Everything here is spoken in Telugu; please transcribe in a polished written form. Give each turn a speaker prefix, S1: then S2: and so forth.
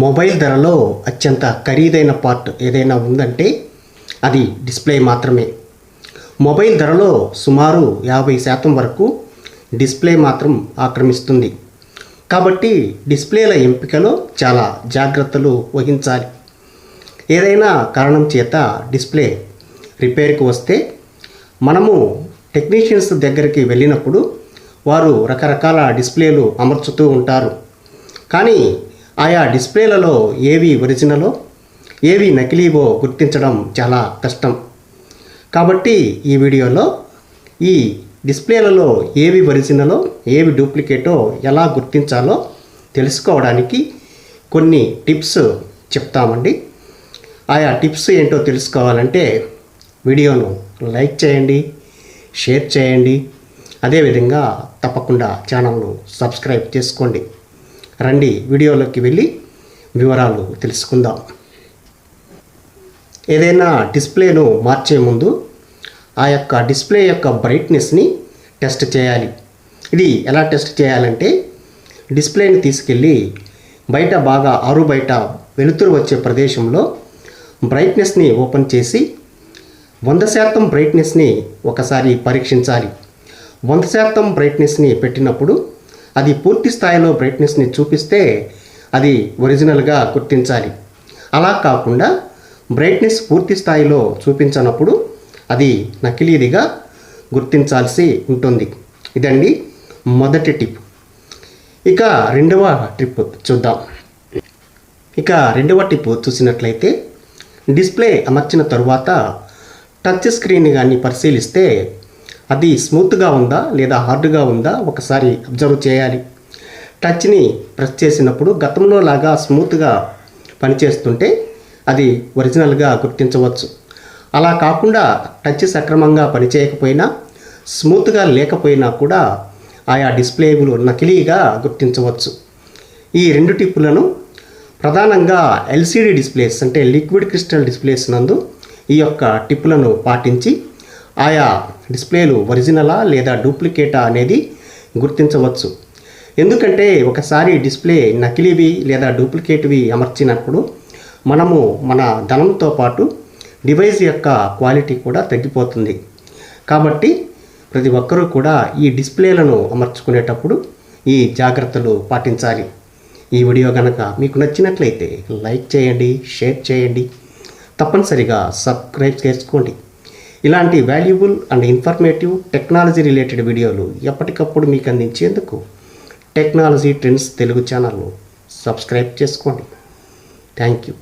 S1: మొబైల్ ధరలో అత్యంత ఖరీదైన పార్ట్ ఏదైనా ఉందంటే అది డిస్ప్లే మాత్రమే. మొబైల్ ధరలో సుమారు 50% వరకు డిస్ప్లే మాత్రం ఆక్రమిస్తుంది. కాబట్టి డిస్ప్లేల ఎంపికలో చాలా జాగ్రత్తలు వహించాలి. ఏదైనా కారణం చేత డిస్ప్లే రిపేర్కి వస్తే మనము టెక్నీషియన్స్ దగ్గరికి వెళ్ళినప్పుడు వారు రకరకాల డిస్ప్లేలు అమర్చుతూ ఉంటారు. కానీ ఆయా డిస్ప్లేలలో ఏవి ఒరిజినలో ఏవి నకిలీవో గుర్తించడం చాలా కష్టం. కాబట్టి ఈ వీడియోలో ఈ డిస్ప్లేలలో ఏవి ఒరిజినలో ఏవి డూప్లికేటో ఎలా గుర్తించాలో తెలుసుకోవడానికి కొన్ని టిప్స్ చెప్తామండి. ఆయా టిప్స్ ఏంటో తెలుసుకోవాలంటే వీడియోను లైక్ చేయండి, షేర్ చేయండి, అదేవిధంగా తప్పకుండా ఛానల్ను సబ్స్క్రైబ్ చేసుకోండి. రండి వీడియోలోకి వెళ్ళి వివరాలు తెలుసుకుందాం. ఏదైనా డిస్ప్లేను మార్చే ముందు ఆ యొక్క డిస్ప్లే యొక్క బ్రైట్నెస్ని టెస్ట్ చేయాలి. ఇది ఎలా టెస్ట్ చేయాలంటే డిస్ప్లేని తీసుకెళ్ళి బయట బాగా బయట వెలుతురు వచ్చే ప్రదేశంలో బ్రైట్నెస్ని ఓపెన్ చేసి 100% బ్రైట్నెస్ని ఒకసారి పరీక్షించాలి. 100% బ్రైట్నెస్ని పెట్టినప్పుడు అది పూర్తి స్థాయిలో బ్రైట్నెస్ని చూపిస్తే అది ఒరిజినల్గా గుర్తించాలి. అలా కాకుండా బ్రైట్నెస్ పూర్తి స్థాయిలో చూపించనప్పుడు అది నకిలీదిగా గుర్తించాల్సి ఉంటుంది. ఇదండి మొదటి టిప్. ఇక రెండవ టిప్ చూద్దాం. రెండవ టిప్ చూసినట్లయితే డిస్ప్లే అమర్చిన తరువాత టచ్ స్క్రీన్ కానీ పరిశీలిస్తే అది స్మూత్గా ఉందా లేదా హార్డ్గా ఉందా ఒకసారి అబ్జర్వ్ చేయాలి. టచ్ని ప్రెస్ చేసినప్పుడు గతంలో లాగా స్మూత్గా పనిచేస్తుంటే అది ఒరిజినల్గా గుర్తించవచ్చు. అలా కాకుండా టచ్ సక్రమంగా పనిచేయకపోయినా స్మూత్గా లేకపోయినా కూడా ఆయా డిస్ప్లేలు నకిలీగా గుర్తించవచ్చు. ఈ రెండు టిప్పులను ప్రధానంగా ఎల్సిడి డిస్ప్లేస్ అంటే లిక్విడ్ క్రిస్టల్ డిస్ప్లేస్ నందు ఈ యొక్క టిప్పులను పాటించి ఆయా డిస్ప్లేలు ఒరిజినలా లేదా డూప్లికేటా అనేది గుర్తించవచ్చు. ఎందుకంటే ఒకసారి డిస్ప్లే నకిలీవి లేదా డూప్లికేట్వి అమర్చినప్పుడు మనము మన ధనంతో పాటు డివైస్ యొక్క క్వాలిటీ కూడా తగ్గిపోతుంది. కాబట్టి ప్రతి ఒక్కరూ కూడా ఈ డిస్ప్లేలను అమర్చుకునేటప్పుడు ఈ జాగ్రత్తలు పాటించాలి. ఈ వీడియో కనుక మీకు నచ్చినట్లయితే లైక్ చేయండి, షేర్ చేయండి, తప్పనిసరిగా సబ్స్క్రైబ్ చేసుకోండి. ఇలాంటి valuable and informative technology related వీడియోలు ఎప్పటికప్పుడు మీకు అందించేందుకు టెక్నాలజీ ట్రెండ్స్ తెలుగు ఛానల్ను సబ్స్క్రైబ్ చేసుకోండి. Thank you.